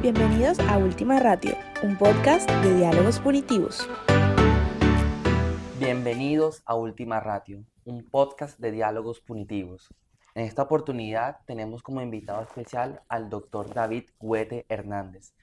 Bienvenidos a Última Ratio, un podcast de diálogos punitivos. Bienvenidos a Última Ratio, un podcast de diálogos punitivos. En esta oportunidad tenemos como invitado especial al doctor David Huete Hernández.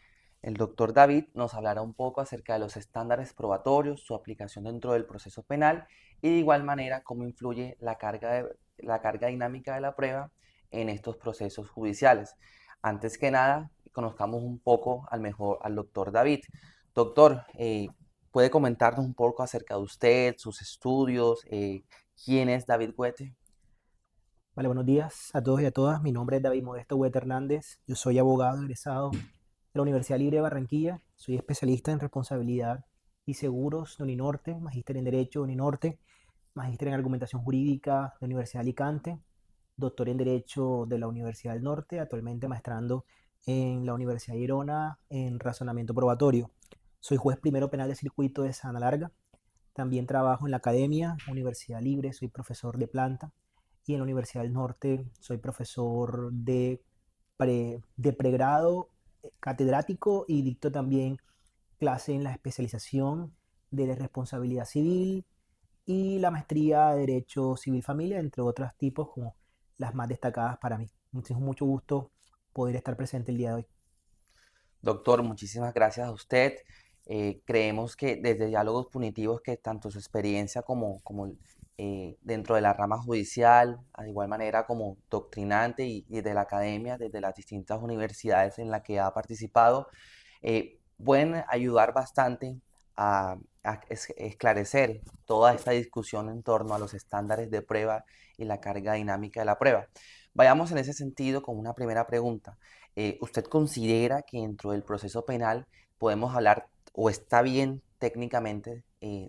El doctor David nos hablará un poco acerca de los estándares probatorios, su aplicación dentro del proceso penal y de igual manera cómo influye la carga dinámica de la prueba en estos procesos judiciales. Antes que nada, conozcamos un poco al doctor David. Doctor, ¿puede comentarnos un poco acerca de usted, sus estudios? ¿Quién es David Huete? Vale, buenos días a todos y a todas. Mi nombre es David Modesto Huete Hernández. Yo soy abogado egresado de la Universidad Libre de Barranquilla. Soy especialista en responsabilidad y seguros de Uninorte, magíster en Derecho de Uninorte, magíster en Argumentación Jurídica de la Universidad de Alicante, doctor en Derecho de la Universidad del Norte, actualmente maestrando en la Universidad de Girona en Razonamiento Probatorio. Soy juez primero penal de circuito de Sabana Larga. También trabajo en la academia, Universidad Libre, soy profesor de planta. Y en la Universidad del Norte soy profesor de pregrado, catedrático, y dicto también clase en la especialización de la responsabilidad civil y la maestría de Derecho Civil Familia, entre otros tipos como las más destacadas para mí. Tengo mucho gusto poder estar presente el día de hoy. Doctor, muchísimas gracias a usted. Creemos que desde Diálogos Punitivos que tanto su experiencia como dentro de la rama judicial, de igual manera como doctrinante y desde la academia, desde las distintas universidades en las que ha participado, pueden ayudar bastante a esclarecer toda esta discusión en torno a los estándares de prueba y la carga dinámica de la prueba. Vayamos en ese sentido con una primera pregunta. ¿Usted considera que dentro del proceso penal podemos hablar o está bien técnicamente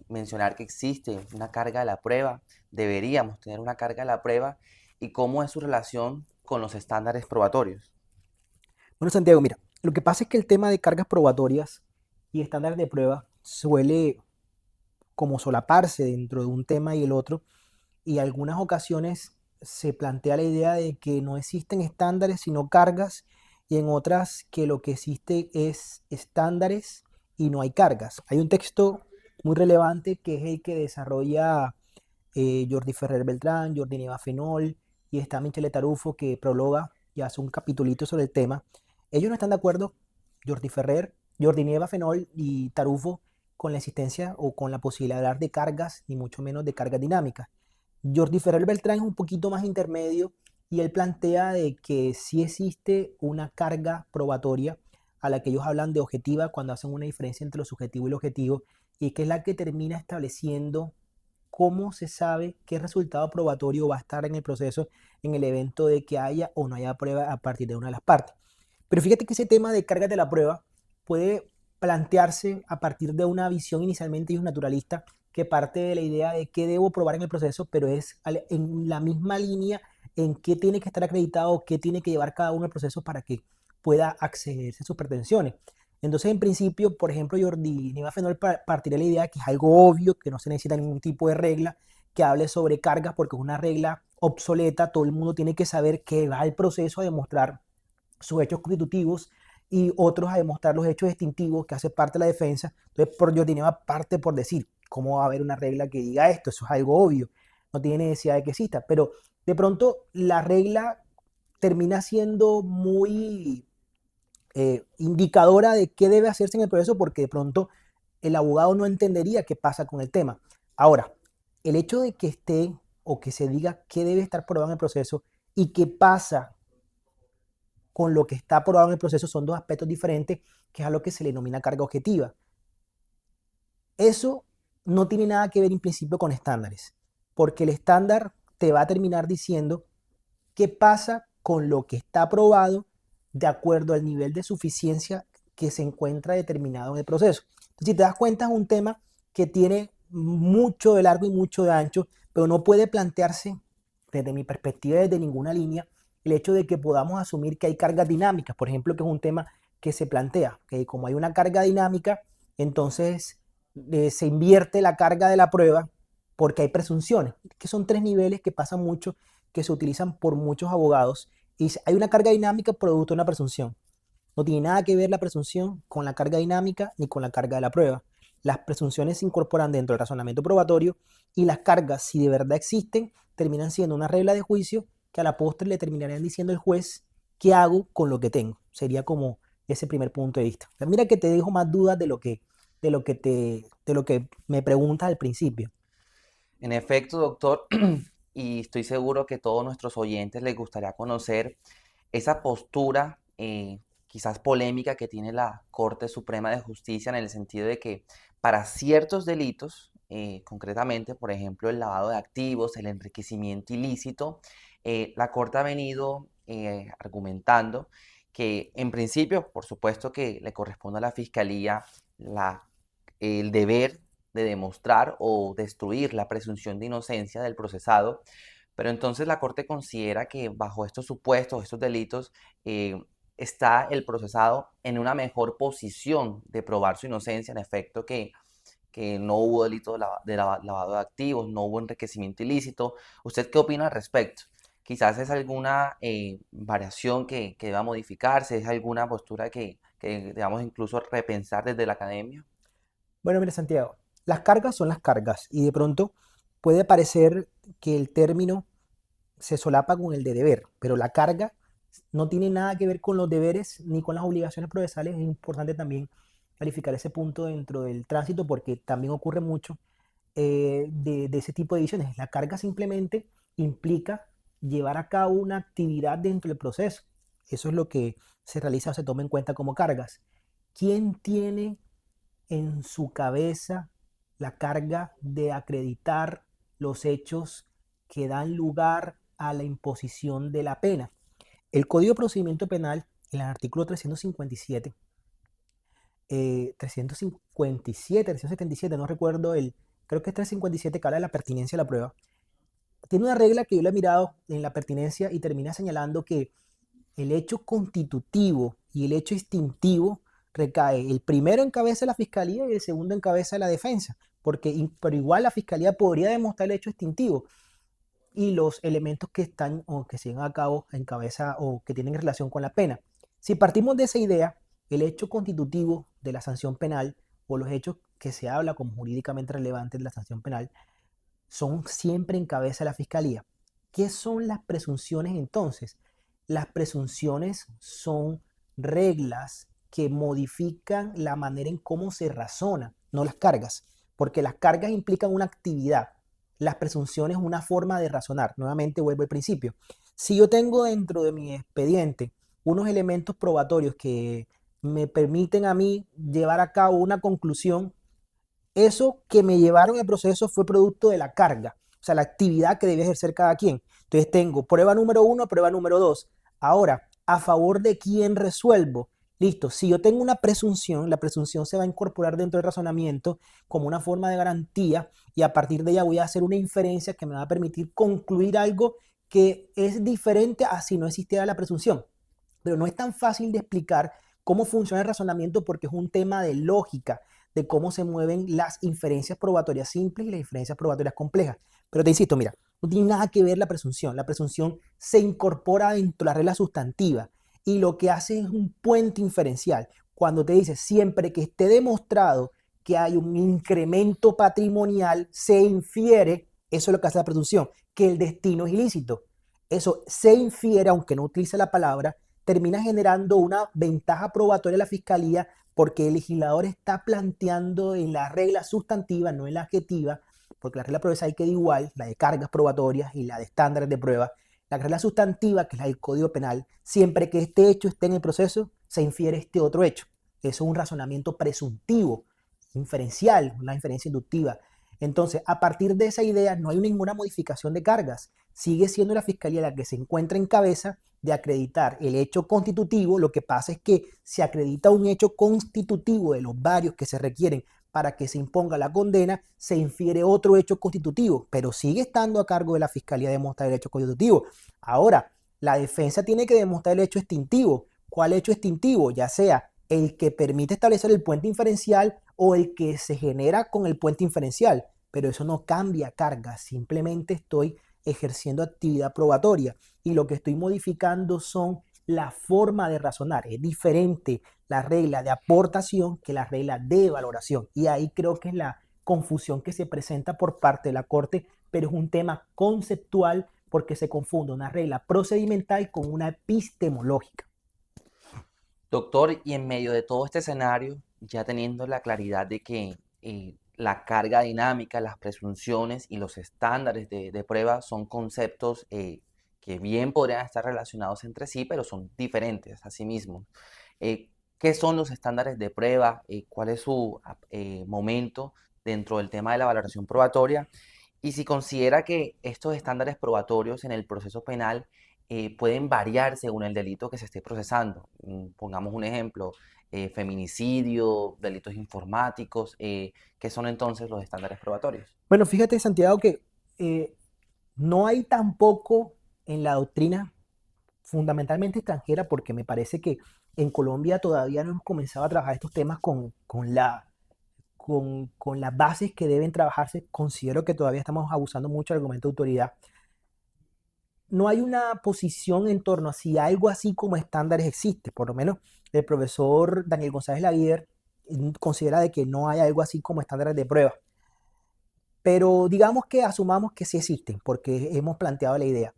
mencionar que existe una carga de la prueba? ¿Deberíamos tener una carga de la prueba? ¿Y cómo es su relación con los estándares probatorios? Bueno, Santiago, mira, lo que pasa es que el tema de cargas probatorias y estándares de prueba suele como solaparse dentro de un tema y el otro, y en algunas ocasiones se plantea la idea de que no existen estándares sino cargas, y en otras que lo que existe es estándares y no hay cargas. Hay un texto muy relevante que es el que desarrolla Jordi Ferrer Beltrán, Jordi Nieva Fenol, y está Michele Tarufo, que prologa y hace un capitulito sobre el tema. Ellos no están de acuerdo, Jordi Ferrer, Jordi Nieva Fenol y Tarufo, con la existencia o con la posibilidad de hablar de cargas, ni mucho menos de cargas dinámicas. Jordi Ferrer Beltrán es un poquito más intermedio y él plantea de que sí existe una carga probatoria a la que ellos hablan de objetiva cuando hacen una diferencia entre lo subjetivo y lo objetivo, y que es la que termina estableciendo cómo se sabe qué resultado probatorio va a estar en el proceso en el evento de que haya o no haya prueba a partir de una de las partes. Pero fíjate que ese tema de cargas de la prueba puede plantearse a partir de una visión inicialmente naturalista que parte de la idea de qué debo probar en el proceso, pero es en la misma línea en qué tiene que estar acreditado, qué tiene que llevar cada uno del proceso para que pueda accederse a sus pretensiones. Entonces, en principio, por ejemplo, Jordi Nieva Fenol partiría de la idea que es algo obvio, que no se necesita ningún tipo de regla que hable sobre cargas, porque es una regla obsoleta. Todo el mundo tiene que saber que va el proceso a demostrar sus hechos constitutivos y otros a demostrar los hechos distintivos que hace parte de la defensa. Entonces, por Jordi Nieva parte por decir, ¿cómo va a haber una regla que diga esto? Eso es algo obvio, no tiene necesidad de que exista. Pero de pronto la regla termina siendo muy indicadora de qué debe hacerse en el proceso, porque de pronto el abogado no entendería qué pasa con el tema. Ahora, el hecho de que esté o que se diga qué debe estar probado en el proceso y qué pasa con lo que está aprobado en el proceso son dos aspectos diferentes, que es a lo que se le denomina carga objetiva. Eso no tiene nada que ver en principio con estándares, porque el estándar te va a terminar diciendo qué pasa con lo que está aprobado de acuerdo al nivel de suficiencia que se encuentra determinado en el proceso. Entonces, si te das cuenta, es un tema que tiene mucho de largo y mucho de ancho, pero no puede plantearse desde mi perspectiva, desde ninguna línea, el hecho de que podamos asumir que hay cargas dinámicas, por ejemplo, que es un tema que se plantea, que como hay una carga dinámica, entonces se invierte la carga de la prueba porque hay presunciones, que son tres niveles que pasan mucho, que se utilizan por muchos abogados, y hay una carga dinámica producto de una presunción. No tiene nada que ver la presunción con la carga dinámica ni con la carga de la prueba. Las presunciones se incorporan dentro del razonamiento probatorio y las cargas, si de verdad existen, terminan siendo una regla de juicio que a la postre le terminarían diciendo al juez qué hago con lo que tengo. Sería como ese primer punto de vista. Pero mira que te dejo más dudas de lo que me preguntas al principio. En efecto, doctor, y estoy seguro que todos nuestros oyentes les gustaría conocer esa postura, quizás polémica, que tiene la Corte Suprema de Justicia en el sentido de que para ciertos delitos, concretamente, por ejemplo, el lavado de activos, el enriquecimiento ilícito, la Corte ha venido argumentando que en principio, por supuesto que le corresponde a la Fiscalía el deber de demostrar o destruir la presunción de inocencia del procesado, pero entonces la Corte considera que bajo estos supuestos, estos delitos, está el procesado en una mejor posición de probar su inocencia, en efecto, que no hubo delito lavado de activos, no hubo enriquecimiento ilícito. ¿Usted qué opina al respecto? Quizás es alguna variación que deba modificarse, es alguna postura que debamos incluso repensar desde la academia. Bueno, mira, Santiago, las cargas son las cargas y de pronto puede parecer que el término se solapa con el de deber, pero la carga no tiene nada que ver con los deberes ni con las obligaciones procesales. Es importante también clarificar ese punto dentro del tránsito porque también ocurre mucho de ese tipo de decisiones. La carga simplemente implica llevar a cabo una actividad dentro del proceso. Eso es lo que se realiza o se toma en cuenta como cargas. ¿Quién tiene en su cabeza la carga de acreditar los hechos que dan lugar a la imposición de la pena? El Código de Procedimiento Penal, en el artículo 357, 377, no recuerdo creo que es 357 que habla de la pertinencia de la prueba. Tiene una regla que yo le he mirado en la pertinencia y termina señalando que el hecho constitutivo y el hecho instintivo recae. El primero en cabeza de la fiscalía y el segundo en cabeza de la defensa, pero igual la fiscalía podría demostrar el hecho instintivo y los elementos que están o que se llevan a cabo en cabeza o que tienen relación con la pena. Si partimos de esa idea, el hecho constitutivo de la sanción penal o los hechos que se habla como jurídicamente relevantes de la sanción penal son siempre en cabeza de la fiscalía. ¿Qué son las presunciones entonces? Las presunciones son reglas que modifican la manera en cómo se razona, no las cargas, porque las cargas implican una actividad. Las presunciones una forma de razonar. Nuevamente vuelvo al principio. Si yo tengo dentro de mi expediente unos elementos probatorios que me permiten a mí llevar a cabo una conclusión, eso que me llevaron al proceso fue producto de la carga, o sea, la actividad que debe ejercer cada quien. Entonces tengo prueba número 1, prueba número 2. Ahora, ¿a favor de quién resuelvo? Listo, si yo tengo una presunción, la presunción se va a incorporar dentro del razonamiento como una forma de garantía y a partir de ella voy a hacer una inferencia que me va a permitir concluir algo que es diferente a si no existiera la presunción. Pero no es tan fácil de explicar cómo funciona el razonamiento porque es un tema de lógica, de cómo se mueven las inferencias probatorias simples y las inferencias probatorias complejas. Pero te insisto, mira, no tiene nada que ver la presunción. La presunción se incorpora dentro de la regla sustantiva y lo que hace es un puente inferencial. Cuando te dice siempre que esté demostrado que hay un incremento patrimonial, se infiere, eso es lo que hace la presunción, que el destino es ilícito. Eso se infiere, aunque no utilice la palabra, termina generando una ventaja probatoria a la fiscalía porque el legislador está planteando en la regla sustantiva, no en la adjetiva, porque la regla procesal queda igual, la de cargas probatorias y la de estándares de prueba. La regla sustantiva, que es la del Código Penal, siempre que este hecho esté en el proceso, se infiere este otro hecho. Eso es un razonamiento presuntivo, inferencial, una inferencia inductiva. Entonces, a partir de esa idea, no hay ninguna modificación de cargas. Sigue siendo la fiscalía la que se encuentra en cabeza de acreditar el hecho constitutivo. Lo que pasa es que se acredita un hecho constitutivo de los varios que se requieren para que se imponga la condena, se infiere otro hecho constitutivo, pero sigue estando a cargo de la fiscalía demostrar el hecho constitutivo. Ahora, la defensa tiene que demostrar el hecho extintivo. ¿Cuál hecho extintivo? Ya sea el que permite establecer el puente inferencial o el que se genera con el puente inferencial, pero eso no cambia carga, simplemente estoy ejerciendo actividad probatoria y lo que estoy modificando son la forma de razonar. Es diferente la regla de aportación que la regla de valoración. Y ahí creo que es la confusión que se presenta por parte de la Corte, pero es un tema conceptual porque se confunde una regla procedimental con una epistemológica. Doctor, y en medio de todo este escenario, ya teniendo la claridad de que la carga dinámica, las presunciones y los estándares de prueba son conceptos que bien podrían estar relacionados entre sí, pero son diferentes a sí mismos. ¿Qué son los estándares de prueba? ¿Cuál es su momento dentro del tema de la valoración probatoria? Y si considera que estos estándares probatorios en el proceso penal pueden variar según el delito que se esté procesando. Pongamos un ejemplo, feminicidio, delitos informáticos. ¿Qué son entonces los estándares probatorios? Bueno, fíjate, Santiago, que no hay tampoco en la doctrina fundamentalmente extranjera, porque me parece que en Colombia todavía no hemos comenzado a trabajar estos temas con las bases que deben trabajarse. Considero que todavía estamos abusando mucho del argumento de autoridad. No hay una posición en torno a si algo así como estándares existe. Por lo menos el profesor Daniel González Laguier considera de que no hay algo así como estándares de prueba. Pero digamos que asumamos que sí existen, porque hemos planteado la idea.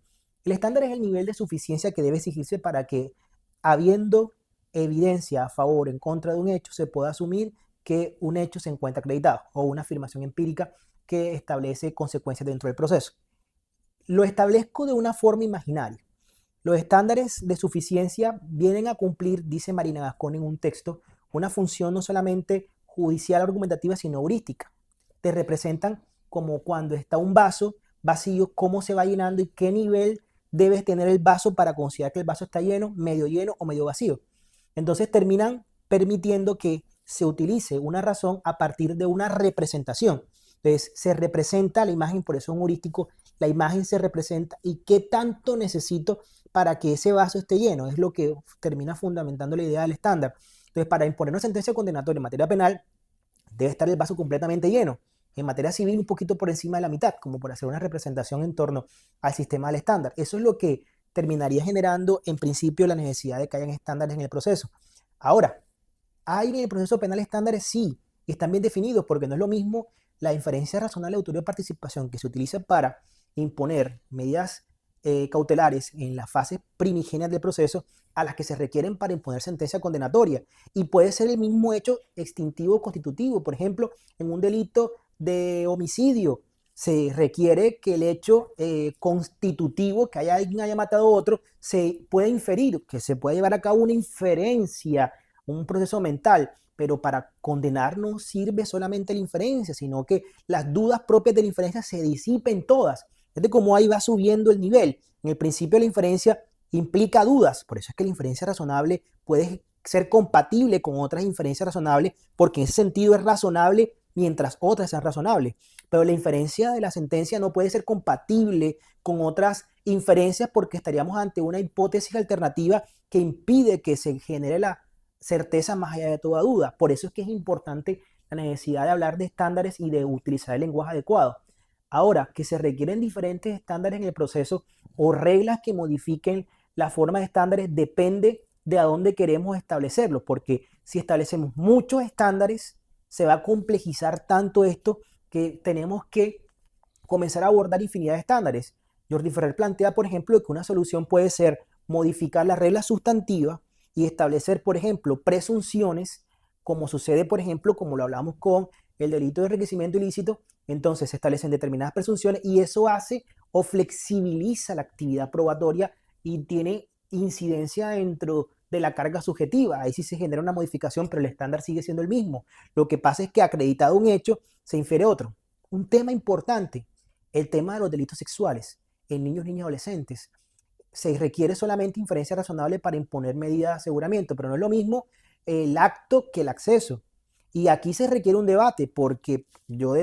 El estándar es el nivel de suficiencia que debe exigirse para que, habiendo evidencia a favor o en contra de un hecho, se pueda asumir que un hecho se encuentra acreditado, o una afirmación empírica que establece consecuencias dentro del proceso. Lo establezco de una forma imaginaria. Los estándares de suficiencia vienen a cumplir, dice Marina Gascón en un texto, una función no solamente judicial o argumentativa, sino heurística. Te representan como cuando está un vaso vacío, cómo se va llenando y qué nivel debes tener el vaso para considerar que el vaso está lleno o medio vacío. Entonces terminan permitiendo que se utilice una razón a partir de una representación. Entonces se representa la imagen, por eso es un heurístico, la imagen se representa y qué tanto necesito para que ese vaso esté lleno. Es lo que termina fundamentando la idea del estándar. Entonces, para imponer una sentencia condenatoria en materia penal, debe estar el vaso completamente lleno. En materia civil, un poquito por encima de la mitad, como por hacer una representación en torno al sistema del estándar. Eso es lo que terminaría generando, en principio, la necesidad de que hayan estándares en el proceso. Ahora, ¿hay en el proceso penal estándares? Sí, y están bien definidos, porque no es lo mismo la inferencia razonable de autoría de participación que se utiliza para imponer medidas cautelares en las fases primigenias del proceso a las que se requieren para imponer sentencia condenatoria. Y puede ser el mismo hecho extintivo o constitutivo. Por ejemplo, en un delito de homicidio se requiere que el hecho constitutivo, que alguien haya matado a otro, se pueda inferir, que se pueda llevar a cabo una inferencia, un proceso mental. Pero para condenar no sirve solamente la inferencia, sino que las dudas propias de la inferencia se disipen todas. Es de cómo ahí va subiendo el nivel. En el principio la inferencia implica dudas, por eso es que la inferencia razonable puede ser compatible con otras inferencias razonables, porque en ese sentido es razonable mientras otras sean razonables. Pero la inferencia de la sentencia no puede ser compatible con otras inferencias porque estaríamos ante una hipótesis alternativa que impide que se genere la certeza más allá de toda duda. Por eso es que es importante la necesidad de hablar de estándares y de utilizar el lenguaje adecuado. Ahora, que se requieren diferentes estándares en el proceso o reglas que modifiquen la forma de estándares depende de a dónde queremos establecerlos, porque si establecemos muchos estándares, se va a complejizar tanto esto que tenemos que comenzar a abordar infinidad de estándares. Jordi Ferrer plantea, por ejemplo, que una solución puede ser modificar las reglas sustantivas y establecer, por ejemplo, presunciones, como sucede, por ejemplo, como lo hablamos con el delito de enriquecimiento ilícito. Entonces se establecen determinadas presunciones y eso hace o flexibiliza la actividad probatoria y tiene incidencia dentro de la carga subjetiva. Ahí sí se genera una modificación, pero el estándar sigue siendo el mismo. Lo que pasa es que acreditado un hecho, se infiere otro. Un tema importante, el tema de los delitos sexuales en niños, niñas y adolescentes. Se requiere solamente inferencia razonable para imponer medidas de aseguramiento, pero no es lo mismo el acto que el acceso. Y aquí se requiere un debate porque yo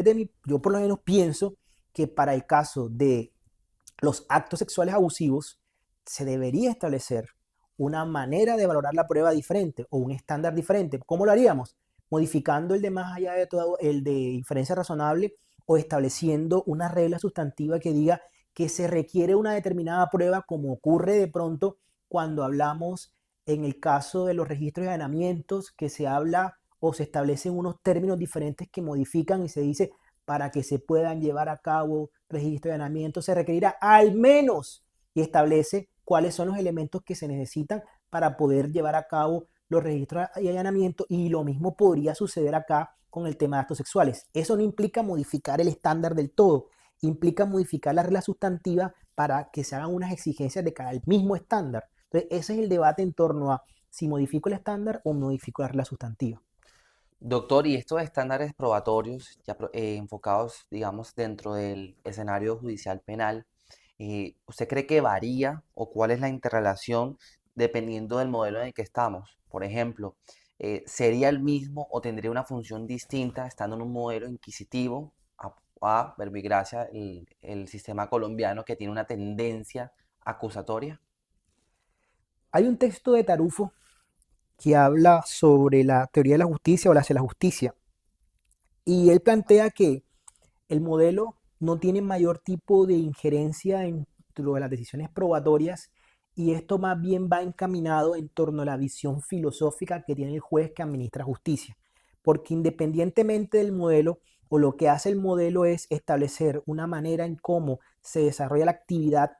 por lo menos pienso que para el caso de los actos sexuales abusivos se debería establecer una manera de valorar la prueba diferente o un estándar diferente. ¿Cómo lo haríamos? Modificando el de más allá de todo, el de inferencia razonable o estableciendo una regla sustantiva que diga que se requiere una determinada prueba, como ocurre de pronto cuando hablamos en el caso de los registros de allanamientos, que se habla o se establecen unos términos diferentes que modifican y se dice para que se puedan llevar a cabo registros de allanamientos se requerirá al menos y establece cuáles son los elementos que se necesitan para poder llevar a cabo los registros y allanamientos y lo mismo podría suceder acá con el tema de actos sexuales. Eso no implica modificar el estándar del todo, implica modificar la regla sustantiva para que se hagan unas exigencias de cada mismo estándar. Entonces, ese es el debate en torno a si modifico el estándar o modifico la regla sustantiva. Doctor, y estos estándares probatorios ya enfocados, digamos, dentro del escenario judicial penal, ¿usted cree que varía o cuál es la interrelación dependiendo del modelo en el que estamos? Por ejemplo, ¿sería el mismo o tendría una función distinta estando en un modelo inquisitivo a verbigracia, el sistema colombiano que tiene una tendencia acusatoria? Hay un texto de Tarufo que habla sobre la teoría de la justicia o la hacia la justicia. Y él plantea que el modelo no tiene mayor tipo de injerencia dentro de las decisiones probatorias y esto más bien va encaminado en torno a la visión filosófica que tiene el juez que administra justicia. Porque independientemente del modelo, o lo que hace el modelo es establecer una manera en cómo se desarrolla la actividad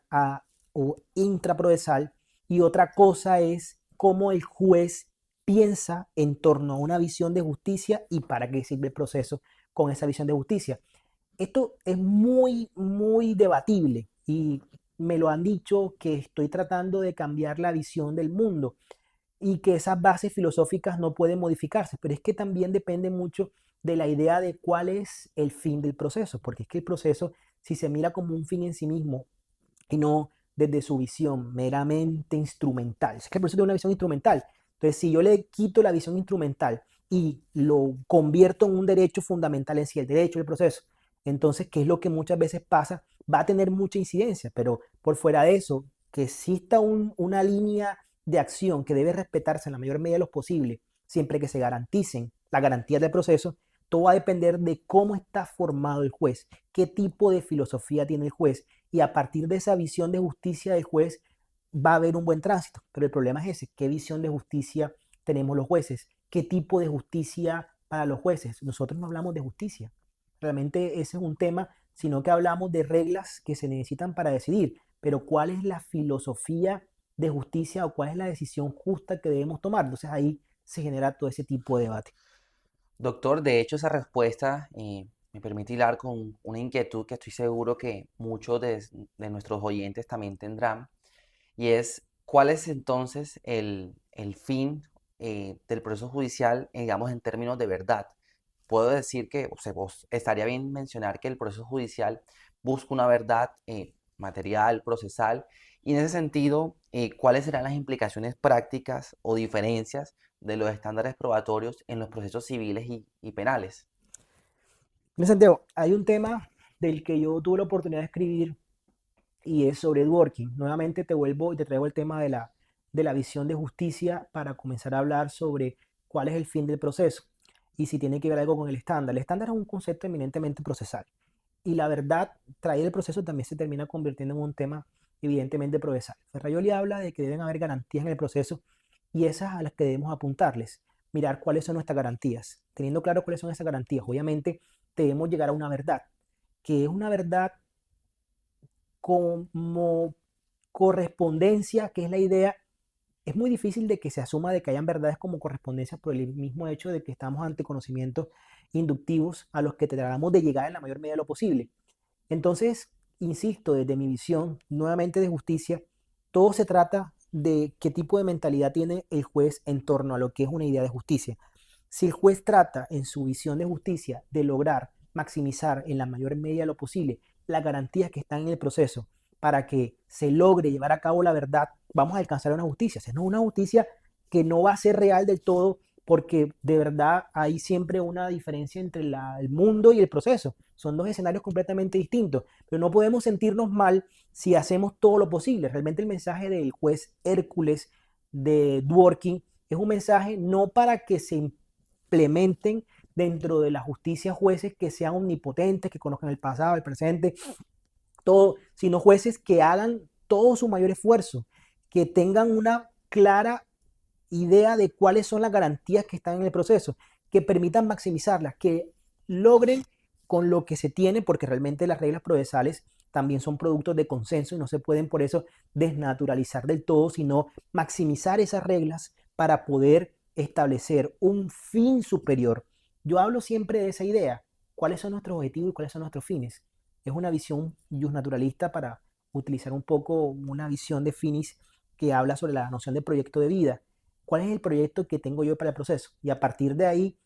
o intraprocesal y otra cosa es cómo el juez piensa en torno a una visión de justicia y para qué sirve el proceso con esa visión de justicia. Esto es muy, muy debatible y me lo han dicho que estoy tratando de cambiar la visión del mundo y que esas bases filosóficas no pueden modificarse, pero es que también depende mucho de la idea de cuál es el fin del proceso, porque es que el proceso, si se mira como un fin en sí mismo y no desde su visión meramente instrumental, es que el proceso tiene una visión instrumental, entonces si yo le quito la visión instrumental y lo convierto en un derecho fundamental en sí, el derecho del proceso, entonces, ¿qué es lo que muchas veces pasa? Va a tener mucha incidencia, pero por fuera de eso, que exista una línea de acción que debe respetarse en la mayor medida de lo posible, siempre que se garanticen las garantías del proceso, todo va a depender de cómo está formado el juez, qué tipo de filosofía tiene el juez, y a partir de esa visión de justicia del juez va a haber un buen tránsito. Pero el problema es ese, ¿qué visión de justicia tenemos los jueces? ¿Qué tipo de justicia para los jueces? Nosotros no hablamos de justicia. Realmente ese es un tema, sino que hablamos de reglas que se necesitan para decidir, pero ¿cuál es la filosofía de justicia o cuál es la decisión justa que debemos tomar? Entonces ahí se genera todo ese tipo de debate. Doctor, de hecho esa respuesta me permite hilar con una inquietud que estoy seguro que muchos de nuestros oyentes también tendrán, y es cuál es entonces el fin del proceso judicial, digamos, en términos de verdad. Puedo decir que, o sea, estaría bien mencionar que el proceso judicial busca una verdad material, procesal, y en ese sentido, ¿cuáles serán las implicaciones prácticas o diferencias de los estándares probatorios en los procesos civiles y penales? Mira, Santiago, hay un tema del que yo tuve la oportunidad de escribir y es sobre Dworkin. Nuevamente te vuelvo y te traigo el tema de la visión de justicia para comenzar a hablar sobre cuál es el fin del proceso y si tiene que ver algo con el estándar. El estándar es un concepto eminentemente procesal y la verdad, traer el proceso también se termina convirtiendo en un tema evidentemente procesal. Ferraioli habla de que deben haber garantías en el proceso y esas a las que debemos apuntarles. Mirar cuáles son nuestras garantías. Teniendo claro cuáles son esas garantías, obviamente debemos llegar a una verdad, que es una verdad como correspondencia, que es la idea. Es muy difícil de que se asuma de que hayan verdades como correspondencia por el mismo hecho de que estamos ante conocimientos inductivos a los que tratamos de llegar en la mayor medida de lo posible. Entonces, insisto, desde mi visión nuevamente de justicia, todo se trata de qué tipo de mentalidad tiene el juez en torno a lo que es una idea de justicia. Si el juez trata en su visión de justicia de lograr maximizar en la mayor medida de lo posible las garantías que están en el proceso para que se logre llevar a cabo la verdad, vamos a alcanzar una justicia. Si no, una justicia que no va a ser real del todo porque de verdad hay siempre una diferencia entre el mundo y el proceso. Son dos escenarios completamente distintos, pero no podemos sentirnos mal si hacemos todo lo posible. Realmente el mensaje del juez Hércules de Dworkin es un mensaje no para que se implementen dentro de la justicia jueces que sean omnipotentes, que conozcan el pasado, el presente, todo, sino jueces que hagan todo su mayor esfuerzo, que tengan una clara idea de cuáles son las garantías que están en el proceso, que permitan maximizarlas, que logren con lo que se tiene, porque realmente las reglas procesales también son productos de consenso y no se pueden por eso desnaturalizar del todo, sino maximizar esas reglas para poder establecer un fin superior. Yo hablo siempre de esa idea, cuáles son nuestros objetivos y cuáles son nuestros fines. Es una visión justnaturalista para utilizar un poco una visión de finis que habla sobre la noción de proyecto de vida. ¿Cuál es el proyecto que tengo yo para el proceso? Y a partir de ahí,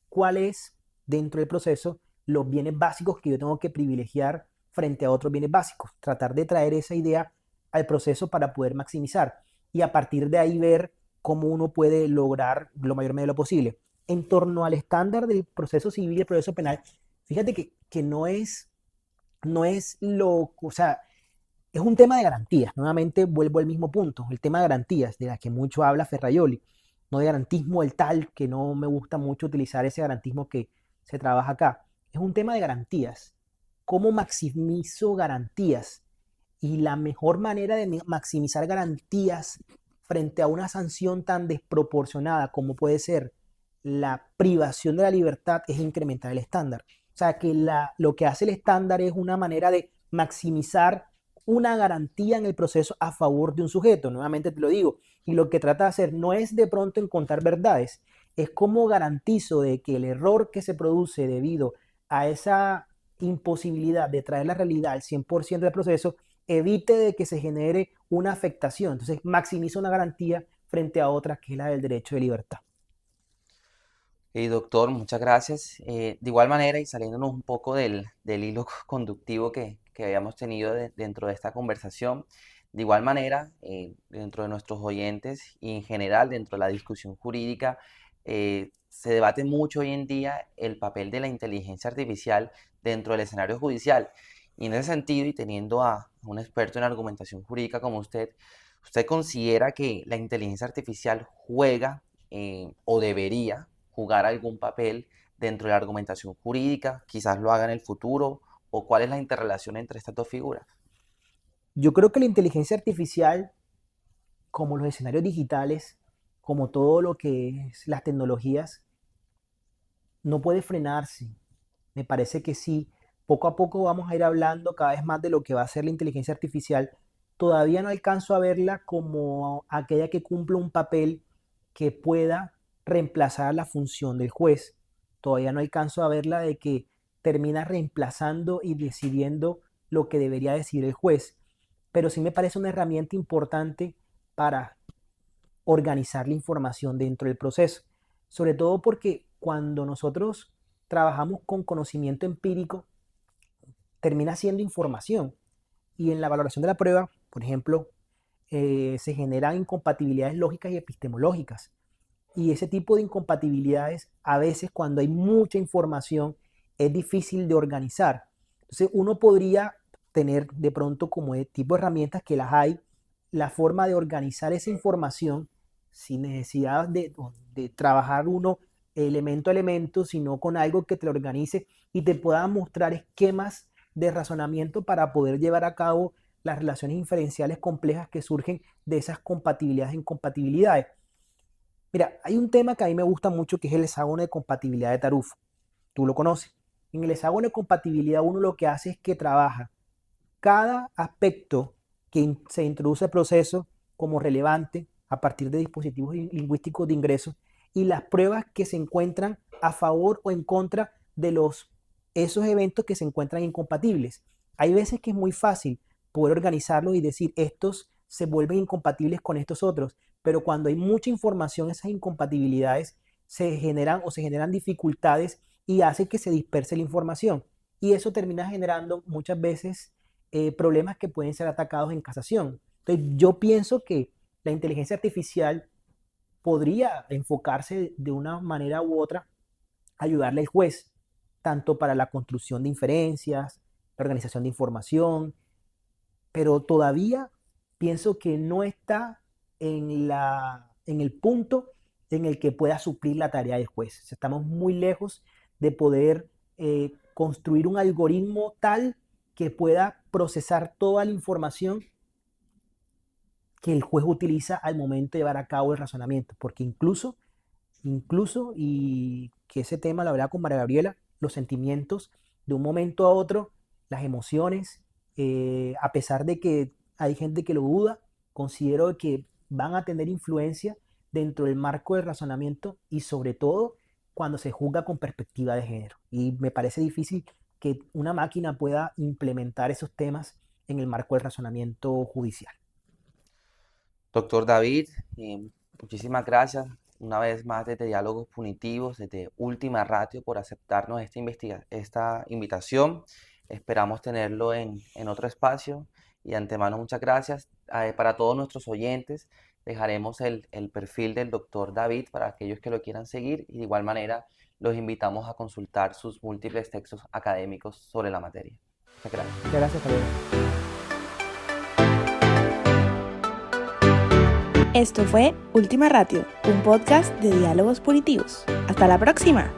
¿cuál es dentro del proceso los bienes básicos que yo tengo que privilegiar frente a otros bienes básicos? Tratar de traer esa idea al proceso para poder maximizar y a partir de ahí ver cómo uno puede lograr lo mayor medida de lo posible. En torno al estándar del proceso civil y el proceso penal, fíjate que no es o sea, es un tema de garantías. Nuevamente vuelvo al mismo punto, el tema de garantías, de la que mucho habla Ferraioli, no de garantismo del tal, que no me gusta mucho utilizar ese garantismo que se trabaja acá. Es un tema de garantías. ¿Cómo maximizo garantías? Y la mejor manera de maximizar garantías frente a una sanción tan desproporcionada como puede ser la privación de la libertad es incrementar el estándar. O sea que lo que hace el estándar es una manera de maximizar una garantía en el proceso a favor de un sujeto. Nuevamente te lo digo. Y lo que trata de hacer no es de pronto encontrar verdades, es cómo garantizo de que el error que se produce debido a esa imposibilidad de traer la realidad al 100% del proceso evite de que se genere una afectación. Entonces maximiza una garantía frente a otra que es la del derecho de libertad. Doctor, muchas gracias. De igual manera, y saliéndonos un poco del hilo conductivo que habíamos tenido dentro de esta conversación, de igual manera, dentro de nuestros oyentes y en general dentro de la discusión jurídica, se debate mucho hoy en día el papel de la inteligencia artificial dentro del escenario judicial. Y en ese sentido, y teniendo a un experto en argumentación jurídica como ¿usted considera que la inteligencia artificial juega o debería jugar algún papel dentro de la argumentación jurídica? Quizás lo haga en el futuro. ¿O cuál es la interrelación entre estas dos figuras? Yo creo que la inteligencia artificial, como los escenarios digitales, como todo lo que es las tecnologías, no puede frenarse. Me parece que sí. Poco a poco vamos a ir hablando cada vez más de lo que va a ser la inteligencia artificial. Todavía no alcanzo a verla como aquella que cumple un papel que pueda reemplazar la función del juez. Todavía no alcanzo a verla de que termina reemplazando y decidiendo lo que debería decidir el juez. Pero sí me parece una herramienta importante para organizar la información dentro del proceso. Sobre todo porque cuando nosotros trabajamos con conocimiento empírico, termina siendo información. Y en la valoración de la prueba, por ejemplo, se generan incompatibilidades lógicas y epistemológicas. Y ese tipo de incompatibilidades, a veces cuando hay mucha información, es difícil de organizar. Entonces uno podría tener de pronto como tipo de herramientas que las hay, la forma de organizar esa información sin necesidad de trabajar uno elemento a elemento, sino con algo que te lo organice y te pueda mostrar esquemas de razonamiento para poder llevar a cabo las relaciones inferenciales complejas que surgen de esas compatibilidades e incompatibilidades. Mira, hay un tema que a mí me gusta mucho que es el hexágono de compatibilidad de Tarufo. Tú lo conoces. En el hexágono de compatibilidad uno lo que hace es que trabaja cada aspecto que se introduce al proceso como relevante a partir de dispositivos lingüísticos de ingreso y las pruebas que se encuentran a favor o en contra de esos eventos que se encuentran incompatibles. Hay veces que es muy fácil poder organizarlos y decir estos se vuelven incompatibles con estos otros, pero cuando hay mucha información, esas incompatibilidades se generan dificultades y hace que se disperse la información. Y eso termina generando muchas veces problemas que pueden ser atacados en casación. Entonces, yo pienso que la inteligencia artificial podría enfocarse de una manera u otra a ayudarle al juez, tanto para la construcción de inferencias, la organización de información, pero todavía pienso que no está en el punto en el que pueda suplir la tarea del juez. O sea, estamos muy lejos de poder construir un algoritmo tal que pueda procesar toda la información que el juez utiliza al momento de llevar a cabo el razonamiento, porque incluso, y que ese tema lo hablaba con María Gabriela, los sentimientos de un momento a otro, las emociones, a pesar de que hay gente que lo duda, considero que van a tener influencia dentro del marco del razonamiento y sobre todo cuando se juzga con perspectiva de género. Y me parece difícil que una máquina pueda implementar esos temas en el marco del razonamiento judicial. Doctor David, muchísimas gracias una vez más desde Diálogos Punitivos, desde Última Ratio, por aceptarnos esta invitación. Esperamos tenerlo en otro espacio y de antemano muchas gracias. Para todos nuestros oyentes dejaremos el perfil del doctor David para aquellos que lo quieran seguir y de igual manera los invitamos a consultar sus múltiples textos académicos sobre la materia. Muchas gracias. Muchas gracias, Javier. Esto fue Última Ratio, un podcast de Diálogos Punitivos. Hasta la próxima.